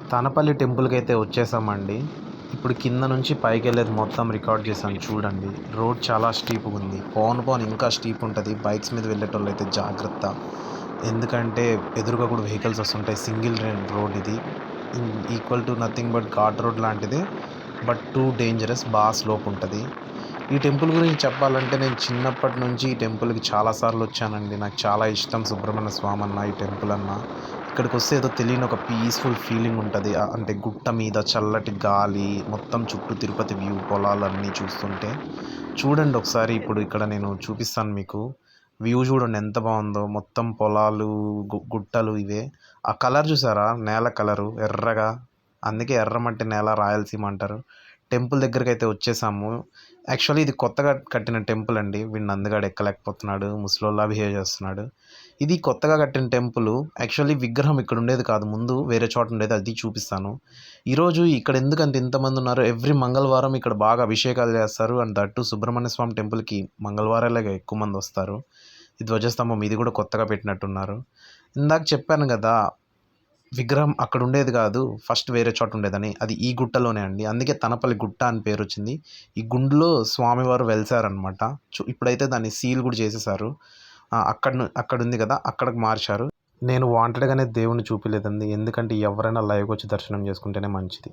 తనపల్లి టెంపుల్‌కైతే వచ్చేసామండి. ఇప్పుడు కింద నుంచి పైకెళ్ళేది మొత్తం రికార్డ్ చేశాను చూడండి. రోడ్ చాలా స్టీప్‌గుంది. పోను పోను ఇంకా స్టీప్ ఉంటది. బైక్స్ మీద వెళ్ళేటోళ్ళైతే జాగ్రత్త. ఎందుకంటే ఎదురుగా కూడా వెహికల్స్ వస్తుంటాయి. సింగిల్ లేన్ రోడ్ ఇది. Equal to nothing but ghat road లాంటిదే. But too dangerous. స్లోప్ ఉంటది. ఈ టెంపుల్ గురించి చెప్పాలంటే నేను చిన్నప్పటి నుంచి ఈ టెంపుల్‌కి చాలా సార్లు వచ్చానండి. నాకు చాలా ఇష్టం సుబ్రహ్మణ్య స్వామి అన్న, ఈ టెంపుల్ అన్న. ఇక్కడికొస్తే ఏదో తెలియని ఒక పీస్‌ఫుల్ ఫీలింగ్ ఉంటది. అంటే గుట్ట మీద చల్లటి గాలి, మొత్తం చుట్టూ తిరుపతి వ్యూ, పొలాలన్నీ చూస్తుంటే. చూడండి ఒకసారి ఇప్పుడు ఇక్కడ నేను చూపిస్తాను మీకు. వ్యూ చూడండి ఎంత బావుందో. మొత్తం పొలాలు, గుట్టలు ఇవే. ఆ కలర్ చూసారా? నేల కలరు ఎర్రగా. అందుకే ఎర్రమట్టి నేల రాయలసీమ అంటారు. టెంపుల్ దగ్గరికైతే వచ్చేసాము. యాక్చువల్లీ ఇది కొత్తగా కట్టిన టెంపుల్ అండి. వీడు నందిగాడు ఎక్కలేకపోతున్నాడు. ముసలోడిలా బిహేవ్ చేస్తున్నాడు. ఇది కొత్తగా కట్టిన టెంపుల్. యాక్చువల్లీ విగ్రహం ఇక్కడ ఉండేది కాదు. ముందు వేరే చోట ఉండేది. అది చూపిస్తాను. ఈరోజు ఇక్కడ ఎందుకంటే ఇంతమంది ఉన్నారు. ఎవ్రీ మంగళవారం ఇక్కడ బాగా అభిషేకాలు చేస్తారు. అండ్ దట్ టూ సుబ్రహ్మణ్య స్వామి టెంపుల్‌కి మంగళవారాలే ఎక్కువ మంది వస్తారు. ఈ ధ్వజస్తంభం ఇది కూడా కొత్తగా పెట్టినట్టున్నారు. ఇందాక చెప్పాను కదా! విగ్రహం అక్కడ ఉండేది కాదు. ఫస్ట్ వేరే చోట ఉండేదని. అది ఈ గుట్టలోనే అండి. అందుకే తనపల్లి గుట్ట అని పేరొచ్చింది. ఈ గుండులో స్వామివారు వెలిసారనమాట. ఇప్పుడైతే దాన్ని సీల్ కూడా చేసేసారు. అక్కడుంది కదా! అక్కడికి మార్చారు. నేను వాంటెడ్‌గానే దేవుడిని చూపియలేదండి. ఎందుకంటే ఎవరైనా లైవ్‌గా వచ్చి దర్శనం చేసుకుంటేనే మంచిది.